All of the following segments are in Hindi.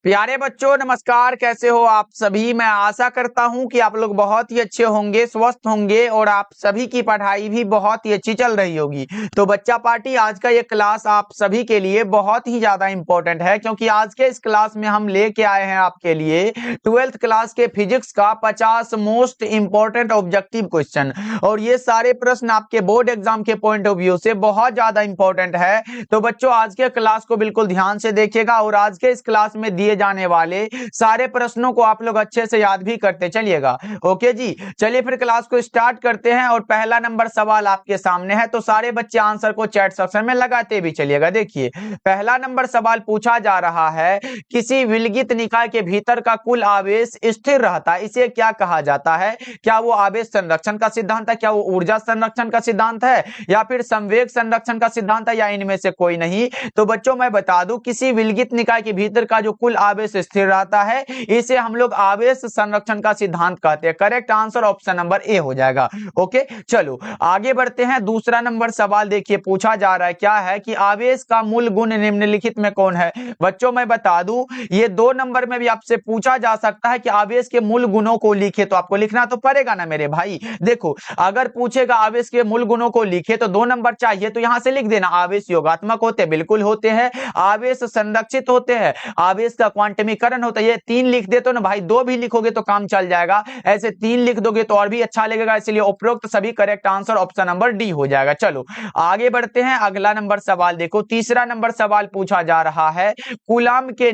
प्यारे बच्चों नमस्कार। कैसे हो आप सभी। मैं आशा करता हूं कि आप लोग बहुत ही अच्छे होंगे, स्वस्थ होंगे और आप सभी की पढ़ाई भी बहुत ही अच्छी चल रही होगी। तो बच्चा पार्टी आज का ये क्लास आप सभी के लिए बहुत ही ज्यादा इंपॉर्टेंट है, क्योंकि आज के इस क्लास में हम लेके आए हैं आपके लिए 12th क्लास के फिजिक्स का 50 मोस्ट इंपॉर्टेंट ऑब्जेक्टिव क्वेश्चन। और ये सारे प्रश्न आपके बोर्ड एग्जाम के पॉइंट ऑफ व्यू से बहुत ज्यादा इंपॉर्टेंट है। तो बच्चों आज के क्लास को बिल्कुल ध्यान से देखिएगा और आज के इस क्लास में दिए जाने वाले सारे प्रश्नों को आप लोग अच्छे से याद भी करते चलिएगा। ओके जी, चलिए फिर क्लास को स्टार्ट करते हैं। और पहला नंबर सवाल आपके सामने है, तो सारे बच्चे आंसर को चैट सेक्शन में लगाते भी चलिएगा। देखिए पहला नंबर सवाल पूछा जा रहा है, किसी विलगित निकाय के भीतर का कुल आवेश स्थिर रहता है, इसे क्या कहा जाता है? क्या वो आवेश संरक्षण का सिद्धांत है, क्या वो ऊर्जा संरक्षण का सिद्धांत है, या फिर संवेग संरक्षण का सिद्धांत है, या इनमें से कोई नहीं? तो बच्चों मैं बता दूं, किसी विलगित निकाय के भीतर का जो कुल आवेश स्थिर रहता है इसे हम लोग आवेश संरक्षण का सिद्धांत कहते हैं। Correct answer option number A हो जाएगा। ओके चलो आगे बढ़ते हैं। दूसरा नंबर सवाल देखिए पूछा जा रहा है, क्या है कि आवेश का मूल गुण निम्नलिखित में कौन है? बच्चों मैं बता दूं, ये 2 नंबर में भी आपसे पूछा जा सकता है कि आवेश के मूल गुणों को लिखे, तो आपको लिखना तो पड़ेगा ना मेरे भाई। देखो अगर पूछेगा आवेश के मूल गुणों को लिखे तो 2 नंबर चाहिए, तो यहां से लिख देना आवेश योगात्मक होते हैं, बिल्कुल होते हैं। आवेश संरक्षित होते हैं, आवेश का क्वांटमीकरण होता है। ये 3 लिख देते हो ना भाई, 2 भी लिखोगे तो काम चल जाएगा, ऐसे 3 लिख दोगे तो और भी अच्छा लगेगा। इसलिए उपरोक्त सभी correct answer option number D हो जाएगा। चलो आगे बढ़ते हैं। अगला नंबर सवाल देखो, तीसरा नंबर सवाल पूछा जा रहा है, कूलाम के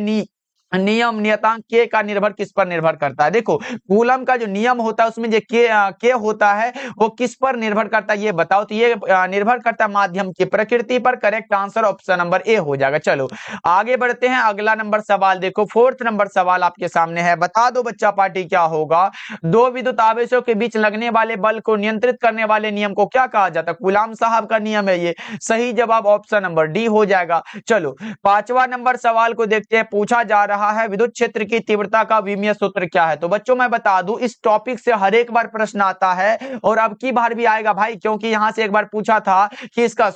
नियम नियतांक के का निर्भर किस पर निर्भर करता है? देखो कूलम का जो नियम होता है उसमें जो के होता है वो किस पर निर्भर करता है ये बताओ। तो ये निर्भर करता है माध्यम की प्रकृति पर। Correct answer option number A हो जाएगा। चलो आगे बढ़ते हैं। अगला नंबर सवाल देखो, फोर्थ नंबर सवाल आपके सामने है, बता दो बच्चा पार्टी क्या होगा। दो विद्युत आवेशों के बीच लगने वाले बल को नियंत्रित करने वाले नियम को क्या कहा जाता है? कूलाम साहब का नियम है ये। सही जवाब ऑप्शन नंबर डी हो जाएगा। चलो पांचवा नंबर सवाल को देखते हैं, पूछा जा रहा है विद्युत क्षेत्र की तीव्रता का विमीय सूत्र क्या है? तो बच्चों मैं बता दूं, इस टॉपिक से हर एक बार प्रश्न आता है और अब की बार भी आएगा भाई, क्योंकि यहां से एक बार पूछा था कि इसका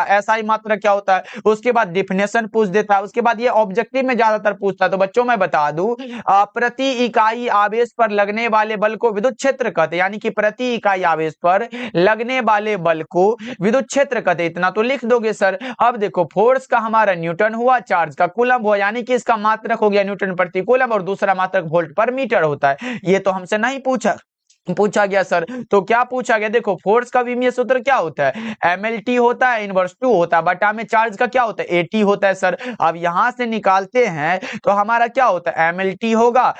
एसआई मात्रा क्या होता है, उसके बाद डिफिनेशन पूछ देता है, उसके बाद ये ऑब्जेक्टिव में ज्यादातर पूछता है। तो बच्चों मैं बता दूं, प्रति इकाई आवेश पर लगने वाले बल को विद्युत क्षेत्र कहते हैं, यानी कि प्रति इकाई आवेश पर लगने वाले बल को विद्युत क्षेत्र कहते हैं। इतना तो लिख दोगे सर। अब देखो फोर्स का हमारा न्यूटन हुआ, चार्ज का कूलम हुआ, यानी कि इसका मात्रक हो गया न्यूटन प्रति कूलम और दूसरा मात्रक वोल्ट पर मीटर होता है। ये तो हमसे नहीं पूछा गया सर। तो क्या पूछा गया? देखो फोर्स का विमीय सूत्र क्या होता है? mlt होता है, इनवर्स 2 होता है, बटा में चार्ज का क्या होता है? at होता है सर। अब यहां से निकालते हैं तो हमारा क्या होता है? mlt होगा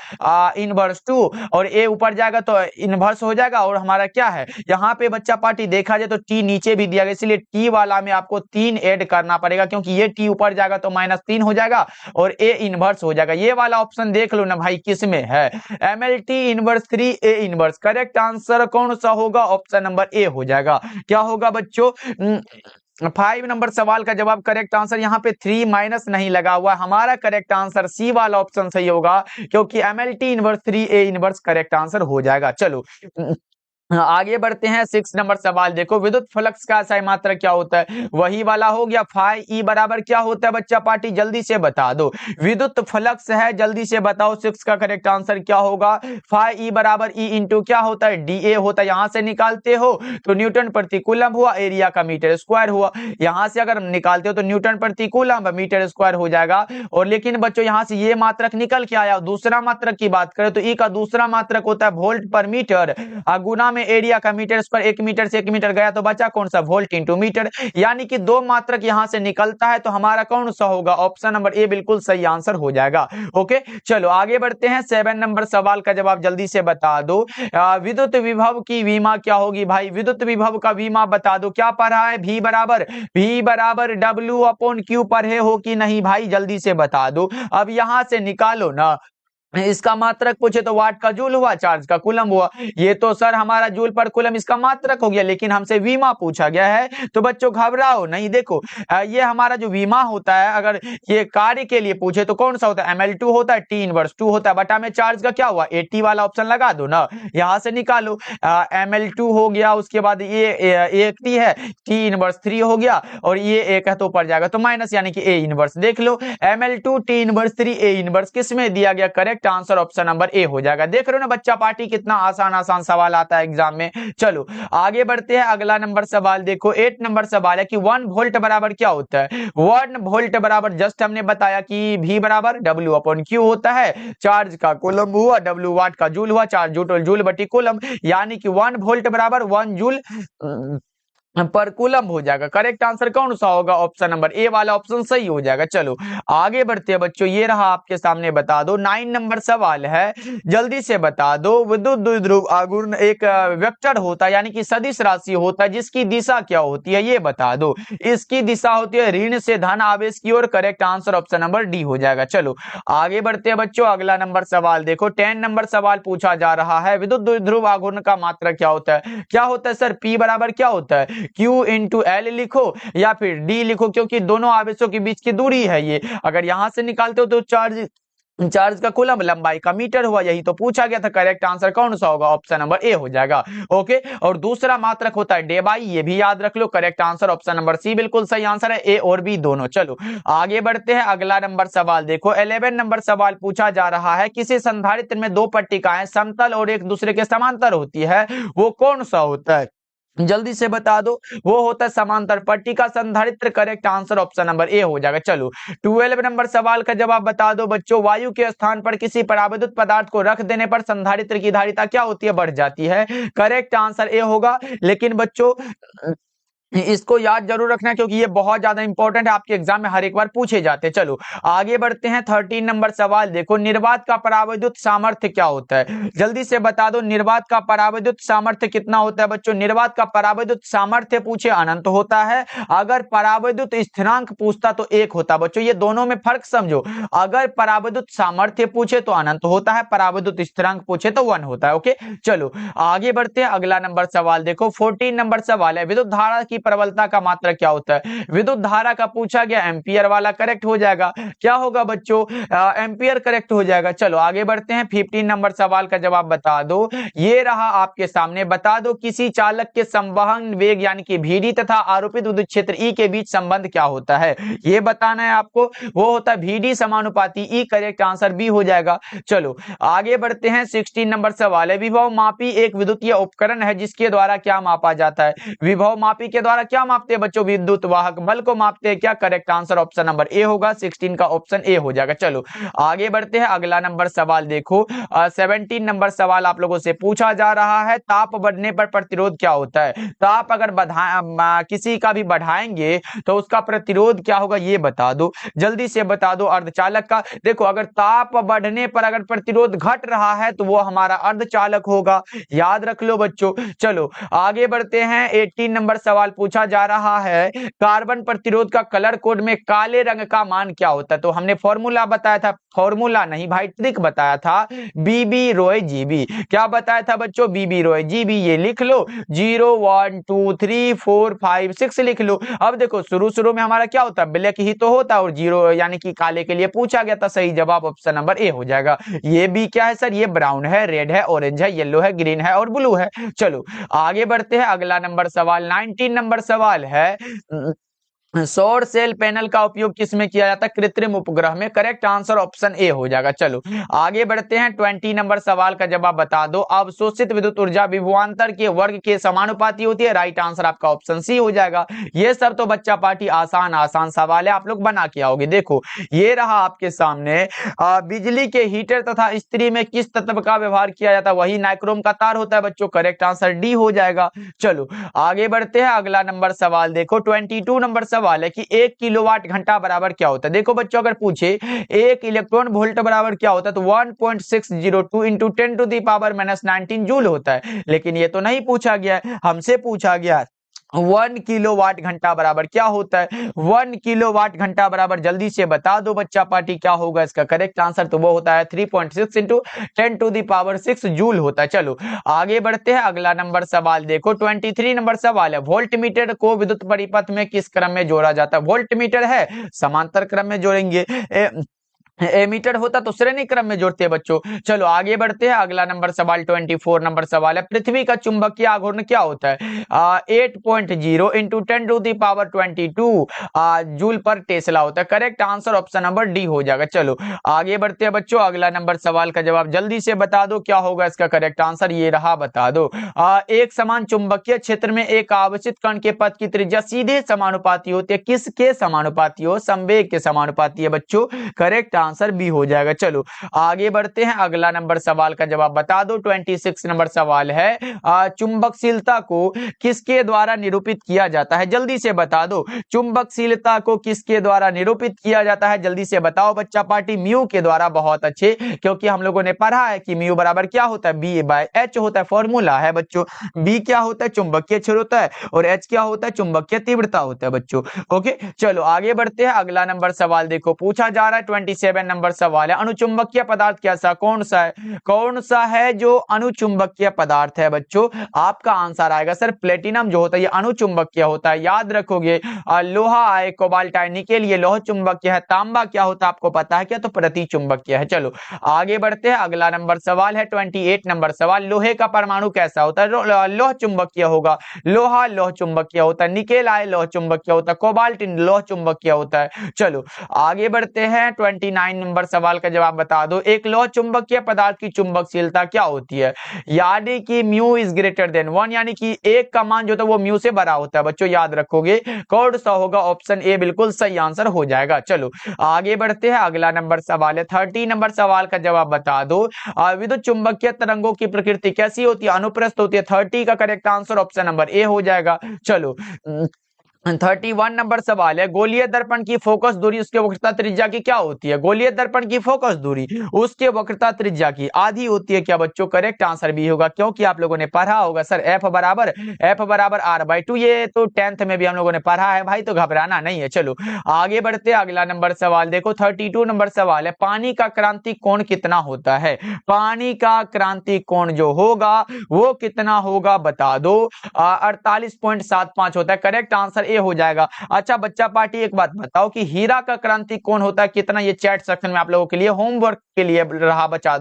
इनवर्स 2 और a ऊपर जाएगा तो इनवर्स हो जाएगा। और हमारा क्या है यहाँ पे बच्चा पार्टी देखा जाए तो t नीचे भी दिया गया, इसलिए t वाला में आपको 3 ऐड करना पड़ेगा, क्योंकि ये t ऊपर जाएगा तो -3 हो जाएगा और a इनवर्स हो जाएगा। ये वाला ऑप्शन देख लो ना भाई किस में है, mlt inverse 3 a inverse. Correct answer कौन सा होगा? ऑप्शन नंबर ए हो जाएगा। क्या होगा बच्चों? 5 नंबर सवाल का जवाब करेक्ट आंसर यहाँ पे 3 माइनस नहीं लगा हुआ, हमारा करेक्ट आंसर सी वाला ऑप्शन सही होगा, क्योंकि mlt inverse 3 a inverse correct answer हो जाएगा। चलो आगे बढ़ते हैं। 6 नंबर सवाल देखो, विद्युत फ्लक्स का SI मात्रक क्या होता है? वही वाला हो गया, फाई ई बराबर क्या होता है बच्चा पार्टी? जल्दी से बता दो। विद्युत फ्लक्स है, जल्दी से बताओ। 6 का करेक्ट आंसर क्या होगा? फाई ई बराबर ई इंटू क्या होता है? DA होता है। यहां से निकालते हो तो न्यूटन प्रति कूलम हुआ, एरिया का मीटर स्क्वायर हुआ। यहां से अगर निकालते हो तो न्यूटन प्रति कूलम मीटर स्क्वायर हो जाएगा। और लेकिन बच्चों यहां से ये मात्रक निकल के आया, दूसरा मात्रक की बात करें तो ई का दूसरा मात्रक होता है वोल्ट पर मीटर, गुना में एरिया का मीटर पर 1 मीटर से 1 मीटर गया तो बचा कौन सा? Volt into metre. यानी कि 2 मात्रक यहां से निकलता है, तो हमारा कौन सा होगा? ऑप्शन नंबर ए बिल्कुल सही आंसर हो जाएगा। ओके चलो आगे बढ़ते हैं। 7 नंबर सवाल का जवाब जल्दी से बता दो। विद्युत विभव की विमा क्या होगी भाई? विद्युत विभव का विमा बता दो। क्या पढ़ा है? V बराबर W अपॉन Q पढ़े हो कि नहीं भाई? जल्दी से बता दो। अब यहां से निकालो ना, इसका मात्रक पूछे तो वाट का जूल हुआ, चार्ज का कूलम हुआ। ये तो सर हमारा जूल पर कूलम इसका मात्रक हो गया, लेकिन हमसे विमा पूछा गया है। तो बच्चों घबराओ नहीं, देखो ये हमारा जो विमा होता है, अगर ये कार्य के लिए पूछे तो कौन सा होता है, ml2 होता है, T इनवर्स 2 होता है, बटा में चार्ज का क्या हुआ, 80 वाला ऑप्शन लगा दो ना, यहां से निकालो। ml2 हो गया, उसके बाद ये एक टी है, T इनवर्स 3 हो गया, और ये एक है तो ऊपर जाएगा तो माइनस, यानी कि A इनवर्स। देख लो ml2 T inverse 3 A inverse किस में दिया गया, correct answer option number A हो जाएगा। देख रहे हो ना बच्चा पार्टी, कितना आसान आसान सवाल आता है एग्जाम में। चलो आगे बढ़ते हैं, अगला नंबर सवाल देखो, 8 नंबर सवाल है कि 1 वोल्ट बराबर क्या होता है। 1 वोल्ट बराबर जस्ट हमने बताया कि V बराबर W अपॉन Q होता है, चार्ज का कूलम हुआ, W वाट का जूल हुआ, चार्ज जूल बटी कूलम, यानी कि 1 वोल्ट बराबर 1 जूल पर कूलम हो जाएगा। करेक्ट आंसर कौन सा होगा, ऑप्शन नंबर ए वाला ऑप्शन सही हो जाएगा। चलो आगे बढ़ते हैं बच्चों, ये रहा आपके सामने, बता दो 9 नंबर सवाल है, जल्दी से बता दो। विद्युत द्विध्रुव आघूर्ण एक वेक्टर होता है, यानी कि सदिश राशि होता है, जिसकी दिशा क्या होती है ये बता दो। इसकी दिशा होती है ऋण से धन आवेश की ओर। Correct answer option number D हो जाएगा। चलो आगे बढ़ते हैं बच्चों, अगला नंबर सवाल देखो, 10 नंबर सवाल पूछा जा रहा है, विद्युत द्विध्रुव आघूर्ण का मात्रक क्या होता है। क्या होता है सर, P बराबर क्या होता है, Q इंटू एल लिखो या फिर D लिखो, क्योंकि दोनों आवेशों के बीच की दूरी है ये। अगर यहां से निकालते हो तो चार्ज का कूलम लंबाई का मीटर हुआ, यही तो पूछा गया था। करेक्ट आंसर कौन सा होगा, ऑप्शन नंबर ए हो जाएगा। ओके, और दूसरा मात्रक होता है डे बाई, ये भी याद रख लो। Correct answer option number C बिल्कुल सही आंसर है, ए और बी दोनों। चलो आगे बढ़ते हैं, अगला नंबर सवाल देखो, 11 नंबर सवाल पूछा जा रहा है, किसी संधारित्र में दो पट्टिकाएं समतल और एक दूसरे के समांतर होती है, वो कौन सा होता है, जल्दी से बता दो। वो होता है समांतर पट्टिका संधारित्र। Correct answer option number A हो जाएगा। चलो 12 नंबर सवाल का जवाब बता दो बच्चों, वायु के स्थान पर किसी पराविद्युत पदार्थ को रख देने पर संधारित्र की धारिता क्या होती है, बढ़ जाती है। करेक्ट आंसर ए होगा, लेकिन बच्चों इसको याद जरूर रखना, क्योंकि ये बहुत ज्यादा इंपॉर्टेंट है, आपके एग्जाम में हर एक बार पूछे जाते हैं। चलो आगे बढ़ते हैं, 13 नंबर सवाल देखो, निर्वात का परावैद्युत सामर्थ्य क्या होता है, जल्दी से बता दो। निर्वात का परावैद्युत सामर्थ्य कितना होता है बच्चों, निर्वात का परावैद्युत सामर्थ्य पूछे अनंत होता है, अगर परावैद्युत स्थिरांक पूछता तो 1 होता। बच्चों ये दोनों में फर्क समझो, अगर परावैद्युत सामर्थ्य पूछे तो अनंत होता है, परावैद्युत स्थिरांक पूछे तो 1 होता है। ओके चलो आगे बढ़ते हैं, अगला नंबर सवाल देखो, 14 नंबर सवाल है, विद्युत धारा की प्रबलता का मात्रक क्या होता है। विद्युत धारा का पूछा गया, एम्पियर वाला करेक्ट हो जाएगा। क्या होगा बच्चों, एम्पियर करेक्ट हो जाएगा। चलो आगे बढ़ते हैं, 15 नंबर सवाल का जवाब बता दो। ये रहा आपके सामने, बता दो किसी चालक के संवहन वेग यानी कि VD तथा आरोपित विद्युत क्षेत्र E के बीच संबंध क्या होता है, ये बताना है आपको। वो होता है VD समानुपाती E। करेक्ट आंसर बी हो जाएगा। चलो आगे बढ़ते हैं, 16 नंबर सवाल है, विभव मापी एक विद्युतीय उपकरण है जिसके द्वारा क्या मापा जाता है। विभव मापी के द्वारा क्या मापते हैं बच्चों, विद्युत वाहक बल को मापते हैं क्या। Correct answer option number A होगा, 16 का ऑप्शन ए हो जाएगा। चलो आगे बढ़ते हैं, अगला नंबर सवाल देखो, 17 नंबर सवाल आप लोगों से पूछा जा रहा है, ताप बढ़ने पर प्रतिरोध क्या होता है। ताप अगर किसी का भी बढ़ाएंगे तो उसका प्रतिरोध क्या होगा, ये बता दो, जल्दी से बता दो। अर्धचालक का देखो, अगर ताप बढ़ने पर अगर प्रतिरोध घट रहा है तो वो हमारा अर्धचालक होगा, याद रख लो बच्चों। चलो आगे बढ़ते हैं, 18 नंबर सवाल पूछा जा रहा है, कार्बन प्रतिरोध का कलर कोड में काले रंग का मान क्या होता है। तो हमने फॉर्मूला बताया था, फॉर्मूला नहीं भाई ट्रिक बताया था, बीबी रोय जीबी। क्या बताया था बच्चों, बीबी रोय जीबी। ये लिख लो, 0 1 2 3 4 5 6 लिख लो। अब देखो शुरू में हमारा क्या होता है, ब्लैक ही तो होता है, और 0 यानी कि काले के लिए पूछा गया था। सही जवाब ऑप्शन नंबर ए हो जाएगा। ये भी क्या है सर, ये ब्राउन है, रेड है, ऑरेंज है, येलो है, ग्रीन है और ब्लू है। चलो आगे बढ़ते हैं, अगला नंबर सवाल 19 नंबर सवाल है, सौर सेल पैनल का उपयोग किसमें किया जाता है, कृत्रिम उपग्रह में। करेक्ट आंसर ऑप्शन ए हो जाएगा। चलो आगे बढ़ते हैं, 20 नंबर सवाल का जवाब बता दो, अवशोषित विद्युत ऊर्जा विभवांतर के वर्ग के समानुपाती होती है। राइट आंसर आपका ऑप्शन सी हो जाएगा। ये सब तो बच्चा पार्टी आसान आसान सवाल है, आप लोग बना के आओगे। देखो ये रहा आपके सामने, बिजली के हीटर तथा स्त्री में किस तत्व का व्यवहार किया जाता है, वही नाइक्रोम का तार होता है बच्चों। करेक्ट आंसर डी हो जाएगा। चलो आगे बढ़ते हैं, अगला नंबर सवाल देखो, 22 नंबर सवाल है कि 1 किलोवाट घंटा बराबर क्या होता है। देखो बच्चों, अगर पूछे 1 इलेक्ट्रॉन वोल्ट बराबर क्या होता है तो 1.602 into 10 to the power -19 joule होता है। लेकिन ये तो नहीं पूछा गया है, हमसे पूछा गया है 1 किलोवाट घंटा बराबर क्या होता है? 1 किलोवाट घंटा बराबर जल्दी से बता दो बच्चा पार्टी क्या होगा इसका करेक्ट आंसर। तो वो होता है 3.6 इंटू 10⁶ जूल होता है। चलो आगे बढ़ते हैं, अगला नंबर सवाल देखो 23 नंबर सवाल है, वोल्ट मीटर को विद्युत परिपथ में किस क्रम में जोड़ा जाता है? वोल्ट मीटर है समांतर क्रम में जोड़ेंगे, एमीटर होता तो श्रेणी क्रम में जोड़ते हैं बच्चों। चलो आगे बढ़ते हैं, अगला नंबर सवाल 24 नंबर सवाल है, पृथ्वी का चुंबकीय आघूर्ण क्या होता है? 8.0 इंटू 10⁻22 जूल पर टेस्ला होता है। Correct answer option number D हो जाएगा। चलो आगे बढ़ते हैं बच्चों, अगला नंबर सवाल का जवाब जल्दी से बता दो क्या होगा इसका करेक्ट आंसर, ये रहा बता दो। एक समान चुंबकीय क्षेत्र में एक आवेशित कण के पथ की त्रिज्या सीधे समानुपाती होती है, किसके समानुपाती हो? संवेग के समानुपाती है बच्चों। करेक्ट आंसर बी हो जाएगा। चलो आगे बढ़ते हैं, अगला नंबर सवाल का जवाब बता दो 26 नंबर सवाल है, चुंबकशीलता को किसके द्वारा निरूपित किया जाता है? जल्दी से बता दो चुंबकशीलता को किसके द्वारा निरूपित किया जाता है? जल्दी से बताओ बच्चा पार्टी। म्यू के द्वारा। बहुत अच्छे, क्योंकि हम लोगों ने पढ़ा है कि म्यू बराबर क्या होता है? बी बाय एच होता है, फॉर्मूला है बच्चों। बी क्या होता है? चुंबकीय क्षेत्र होता है, और एच क्या होता है? चुंबकीय तीव्रता होता है बच्चों। ओके चलो आगे बढ़ते हैं, अगला नंबर सवाल देखो पूछा जा रहा है 27 नंबर सवाल है, अणुचुंबकीय पदार्थ कैसा कौन सा है? कौन सा है जो अणुचुंबकीय पदार्थ है बच्चों? आपका आंसर आएगा सर प्लेटिनम जो होता है ये अणुचुंबकीय होता है, याद रखोगे। लोहा आए, कोबाल्ट आए, निकेल ये लोह चुंबकीय है, तांबा क्या होता है आपको पता है क्या? तो प्रति चुंबकीय है। चलो आगे बढ़ते हैं, अगला नंबर सवाल है 28 नंबर सवाल, लोहे का परमाणु कैसा होता है? लोह चुंबकीय होगा। लोहा लोह चुंबकीय होता है, निकेल आए लोह चुंबकीय होता है, कोबाल्ट लोह चुंबकीय होता है। चलो आगे बढ़ते हैं, 29 नंबर सवाल का जवाब बता दो, एक लोह चुंबकीय पदार्थ की चुंबकशीलता क्या होती है? यानी कि म्यू इज ग्रेटर देन 1, यानी कि एक का मान जो था वो म्यू से बड़ा होता है बच्चों, याद रखोगे। कौन सा होगा? ऑप्शन ए बिल्कुल सही आंसर हो जाएगा। चलो आगे बढ़ते हैं, अगला नंबर सवाल है 30 नंबर सवाल का जवाब बता दो, विद्युत चुंबकीय तरंगों की प्रकृति कैसी होती है? अनुप्रस्थ होती है। 30 का correct answer option number A हो जाएगा। चलो 31 नंबर सवाल है, गोलीय दर्पण की फोकस दूरी उसके वक्रता त्रिज्या की क्या होती है? गोलीय दर्पण की फोकस दूरी उसके वक्रता त्रिज्या की आधी होती है क्या बच्चों? करेक्ट आंसर भी होगा, क्योंकि आप लोगों ने पढ़ा होगा सर एफ बराबर r/2, ये तो 10th में भी हम लोगों ने पढ़ा है भाई, तो घबराना नहीं है। चलो आगे बढ़ते, अगला नंबर सवाल देखो 32 नंबर सवाल है, पानी का क्रांतिक कोण कितना होता है? पानी का क्रांतिक कोण जो होगा वो कितना होगा बता दो। 48.75 होता है। करेक्ट आंसर ए हो जाएगा। अच्छा बच्चा पार्टी एक बात बताओ कि हीरा का क्रांति कौन होता है कितना? ये चैट सेक्शन में आप लोगों के लिए होमवर्क के लिए रहा, बता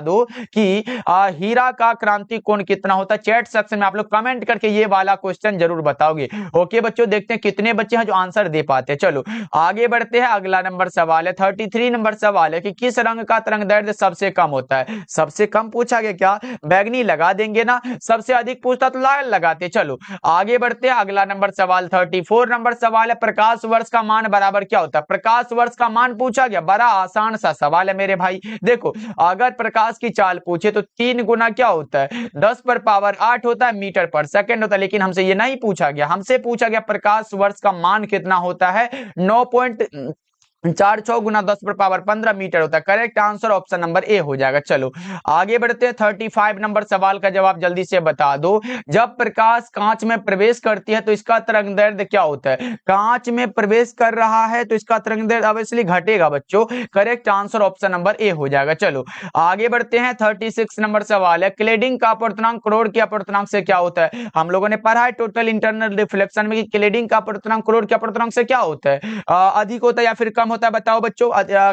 दो कि हीरा का क्रांति कोण कितना होता है। चैट सेक्शन में आप लोग कमेंट करके ये वाला क्वेश्चन जरूर बताओगे। ओके बच्चों, देखते हैं कितने बच्चे हैं जो आंसर दे पाते हैं। चलो आगे बढ़ते हैं, अगला नंबर सवाल है 33 नंबर सवाल है कि किस रंग का तरंगदैर्ध्य सबसे कम होता है? सबसे कम पूछा गया क्या? बैगनी लगा देंगे ना, सबसे अधिक पूछता तो लाल लगाते। चलो आगे बढ़ते हैं, अगला नंबर सवाल 34 नंबर सवाल है, प्रकाश वर्ष का मान बराबर क्या होता है? प्रकाश वर्ष का मान पूछा गया, बड़ा आसान सा सवाल है मेरे भाई। देखो अगर प्रकाश की चाल पूछे तो 3 गुना क्या होता है? 10⁻8 होता है, मीटर पर सेकंड होता है। लेकिन हमसे ये नहीं पूछा गया, हमसे पूछा गया प्रकाश वर्ष का मान कितना होता है? 9.46 गुना 10⁻15 मीटर होता है। Correct answer option number A हो जाएगा। चलो आगे बढ़ते हैं, 35 नंबर सवाल का जवाब जल्दी से बता दो, जब प्रकाश कांच में प्रवेश करती है तो इसका तरंगदैर्ध्य क्या होता है? कांच में प्रवेश कर रहा है तो इसका तरंगदैर्ध्य ऑब्वियसली घटेगा बच्चों। Correct answer option number A हो जाएगा। चलो आगे बढ़ते हैं, 36 नंबर सवाल है, क्लेडिंग का अपवर्तनांक करोड़ के अपवर्तनांक से क्या होता है? हम लोगों ने पढ़ा है टोटल इंटरनल रिफ्लेक्शन में कि क्लेडिंग का अपवर्तनांक करोड़ के अपवर्तनांक से क्या होता है? अधिक होता है या फिर कम होता है? बताओ बच्चों।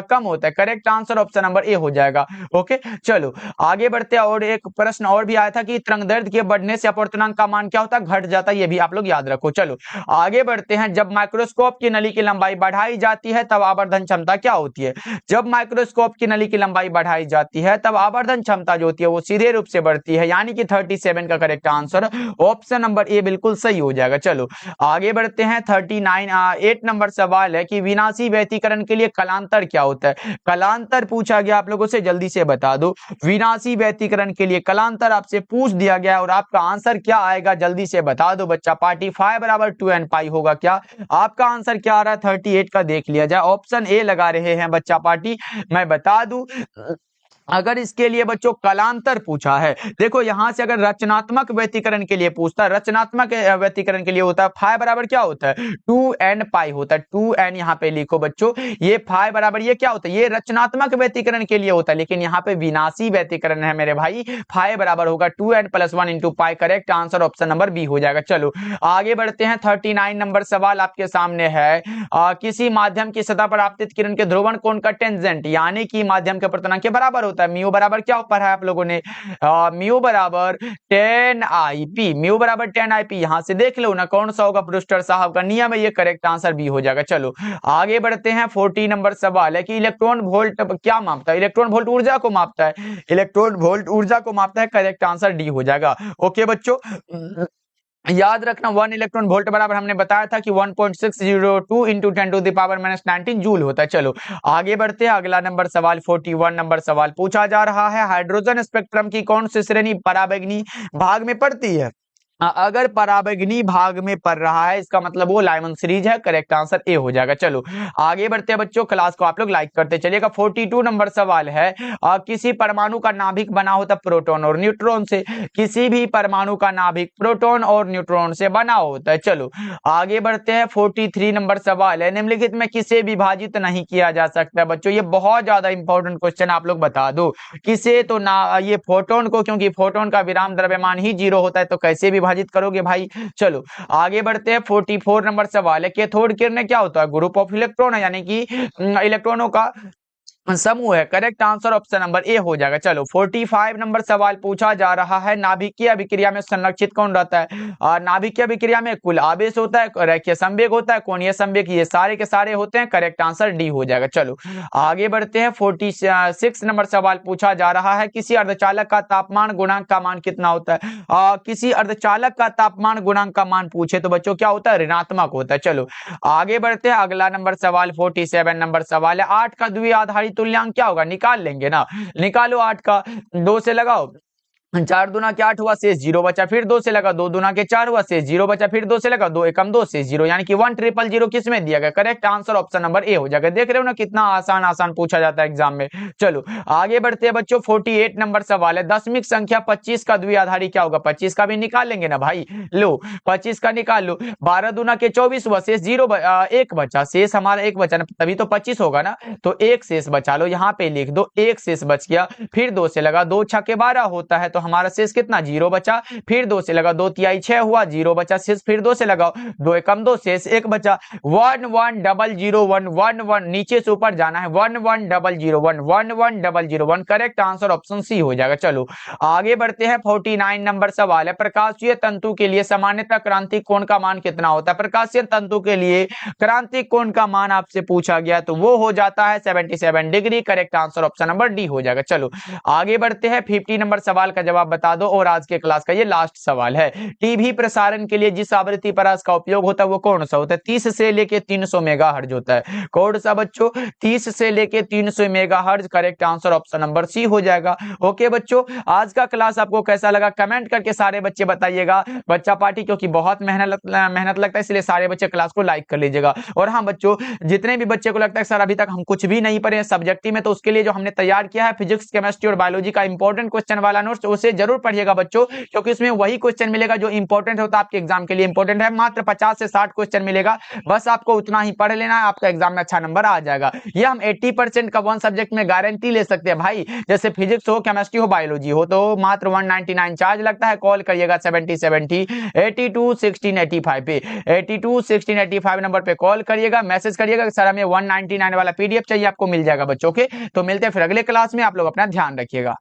कम होता है। Correct answer option number A हो जाएगा। ओके चलो आगे बढ़ते हैं, और एक प्रश्न और भी आया था कि तरंगदैर्ध्य के बढ़ने से अपवर्तनांक का मान क्या होता है? घट जाता है। ये भी आप लोग याद रखो। चलो आगे बढ़ते हैं, जब माइक्रोस्कोप की नली की लंबाई बढ़ाई जाती है तब आवर्धन क्षमता क्या होती है? जब माइक्रोस्कोप की नली की लंबाई बढ़ाई जाती है तब आवर्धन क्षमता जो होती है वो सीधे रूप से बढ़ती है, यानी कि 37 का correct answer option number A बिल्कुल सही हो जाएगा। चलो आगे बढ़ते हैं, 8 नंबर सवाल है कि विनाशी व्यतिकरण के लिए कलांतर क्या होता है? कलांतर पूछा गया आप लोगों से, जल्दी से बता दो। विनाशी व्यतिकरण के लिए कलांतर आपसे पूछ दिया गया और आपका आंसर क्या आएगा जल्दी से बता दो बच्चा पार्टी। 5 = 2n होगा क्या? आपका आंसर क्या आ रहा है? 38 का देख लिया जाए। ऑप्शन ए लगा रहे हैं बच्चा पार्टी। मैं बता दूं अगर इसके लिए बच्चों कलांतर पूछा है, देखो यहां से अगर रचनात्मक व्यक्तीकरण के लिए पूछता है, रचनात्मक व्यक्तीकरण के लिए होता है फाइ बराबर क्या होता है 2n पाई होता है, 2n यहाँ पे लिखो बच्चों, ये फाइ बराबर ये क्या होता है, ये रचनात्मक व्यक्तीकरण के लिए होता है, लेकिन यहाँ पे विनाशी व्यक्तीकरण है मेरे भाई, फाइ बराबर होगा 2n + 1 into pi. Correct answer option number B हो जाएगा। चलो आगे बढ़ते हैं। 39 नंबर सवाल आपके सामने है, किसी माध्यम की सतह पर आपतित किरण के ध्रुवण कोण का टेंजेंट यानी कि माध्यम के अपर्तनांक के बराबर होता है। म्यू बराबर क्या पढ़ा है आप लोगों ने, म्यू बराबर 10 म्यू बराबर 10 यहां से देख लो ना कौन सा होगा, ब्रूस्टर साहब का नियम है, ये करेक्ट आंसर बी हो जाएगा। चलो आगे बढ़ते हैं। 40 नंबर सवाल है कि इलेक्ट्रॉन वोल्ट क्या मापता है, इलेक्ट्रॉन वोल्ट ऊर्जा को मापता है, इलेक्ट्रॉन वोल्ट ऊर्जा को मापता है, करेक्ट आंसर डी हो जाएगा। ओके बच्चों, याद रखना 1 इलेक्ट्रॉन वोल्ट बराबर हमने बताया था कि 1.602 इंटू 10⁻⁻⁹ जूल होता है। चलो आगे बढ़ते हैं। अगला नंबर सवाल 41 नंबर सवाल पूछा जा रहा है, हाइड्रोजन स्पेक्ट्रम की कौन सी श्रेणी पराबैंगनी भाग में पड़ती है। अगर पराबैंगनी भाग में पड़ रहा है इसका मतलब वो लाइमन सीरीज है, करेक्ट आंसर ए हो जाएगा। चलो आगे बढ़ते हैं बच्चों, क्लास को आप लोग लाइक करते चलिएगा। 42 नंबर सवाल है, किसी परमाणु का नाभिक बना होता प्रोटॉन और न्यूट्रॉन से, किसी भी परमाणु का नाभिक प्रोटॉन और न्यूट्रॉन से बना होता है। चलो आगे बढ़ते हैं। 43 नंबर सवाल है, निम्नलिखित में किसे विभाजित नहीं किया जा सकता। बच्चों ये बहुत ज्यादा इंपॉर्टेंट क्वेश्चन, आप लोग बता दो किसे, तो ना ये फोटोन को, क्योंकि फोटोन का विराम द्रव्यमान ही 0 होता है, तो कैसे विभाजित करोगे भाई। चलो आगे बढ़ते हैं। 44 नंबर सवाल है, कैथोड किरण क्या होता है, ग्रुप ऑफ इलेक्ट्रॉन है, यानी कि इलेक्ट्रॉनों का समूह है, correct answer option number A हो जाएगा। चलो 45 नंबर सवाल पूछा जा रहा है, नाभिकीय अभिक्रिया में संरक्षित कौन रहता है। नाभिकीय अभिक्रिया में कुल आवेश होता है, रेखीय संवेग होता है, कोणीय संवेग, ये सारे के सारे होते हैं, करेक्ट आंसर डी हो जाएगा। चलो आगे बढ़ते हैं। 46 नंबर सवाल पूछा जा रहा है, किसी अर्धचालक का तापमान गुणांक का मान कितना होता है। किसी अर्धचालक का तापमान गुणांक का मान पूछे तो बच्चों क्या होता है, ऋणात्मक होता है। चलो आगे बढ़ते हैं। अगला नंबर सवाल 47 नंबर सवाल है, 8 का द्विआधारी तुल्यांक क्या होगा, निकाल लेंगे ना, निकालो 8 का, 2 से लगाओ, 4 दूना के 8 हुआ, शेष 0 बचा, फिर 2 से लगा, 2 दूना के 4 हुआ, शेष 0 बचा, फिर 2 से लगा, 2 एकम 2 शेष 0, यानी कि 1000 किस में दिया गया, correct answer option number A हो जाएगा। देख रहे हो ना कितना आसान आसान पूछा जाता है एग्जाम में। चलो आगे बढ़ते हैं बच्चों। 48 नंबर सवाल है, दशमिक संख्या 25 का द्विआधारी क्या होगा, 25 का भी निकाल लेंगे ना भाई, लो 25 का निकाल लो, 12 दूना के 24 हुआ, शेष 0 1 बचा, शेष हमारा 1 बचा, तभी तो 25 होगा ना, तो 1 शेष बचा लो, यहाँ पे लिख दो 1 शेष बच गया, फिर 2 से लगा, 2 छक्के 12 होता है, तो हमारा शेष कितना 0 बचा, फिर 2 से लगा, 2 तिहाई 6 हुआ, 0 बचा, शेष फिर 2 से लगाओ, 2 एकम 2 शेष 1 बचा, 1100111, नीचे से ऊपर जाना है, 11001 करेक्ट आंसर ऑप्शन सी हो जाएगा। चलो आगे बढ़ते हैं। 49 नंबर सवाल है, प्रकाशीय तंतु के लिए सामान्यतः क्रांतिक कोण का मान कितना होता है। प्रकाशीय तंतु के लिए क्रांतिक कोण का मान आपसे पूछा गया तो वो हो जाता है 77 degree, correct answer option number D हो जाएगा। चलो आगे बढ़ते हैं। 50 नंबर सवाल का जवाब बता दो और आज के क्लास का ये लास्ट सवाल है, टीवी प्रसारण के लिए जिस आवृत्ति पर इसका उपयोग होता है वो कौन सा होता है। 30 से लेके 300 मेगाहर्ट्ज होता है, कौन सा बच्चों, 30 से लेके 300 megahertz, correct answer option number C हो जाएगा। ओके बच्चों, आज का क्लास आपको कैसा लगा कमेंट करके सारे बच्चे बताइएगा। बच्चा पार्टी क्योंकि बहुत मेहनत लगता है, इसलिए सारे बच्चे क्लास को लाइक कर लीजिएगा। और हाँ बच्चों, जितने भी बच्चे को लगता है सर अभी तक हम कुछ भी नहीं पढ़े सब्जेक्टिव में, तो उसके लिए जो हमने तैयार किया है फिजिक्स, केमिस्ट्री और बायोलॉजी का इंपॉर्टेंट क्वेश्चन वाला नोट्स, उसे जरूर पढ़िएगा बच्चों, क्योंकि उसमें वही क्वेश्चन मिलेगा जो इंपॉर्टेंट होता है आपके एग्जाम के लिए इंपॉर्टेंट है। मात्र 50 से 60 क्वेश्चन मिलेगा, बस आपको उतना ही पढ़ लेना है, आपका एग्जाम में अच्छा नंबर आ जाएगा। ये हम 80% का वन सब्जेक्ट में गारंटी ले सकते हैं भाई, जैसे फिजिक्स हो, केमिस्ट्री हो, बायोलॉजी हो, तो मात्र 199 चार्ज लगता है। कॉल करिएगा 7070 82 16 85 पे, 82 16 85 नंबर पे कॉल करिएगा, मैसेज करिएगा सर हमें 199 वाला PDF चाहिए, आपको मिल जाएगा बच्चों के। तो मिलते हैं फिर अगले क्लास में, आप लोग अपना ध्यान रखिएगा।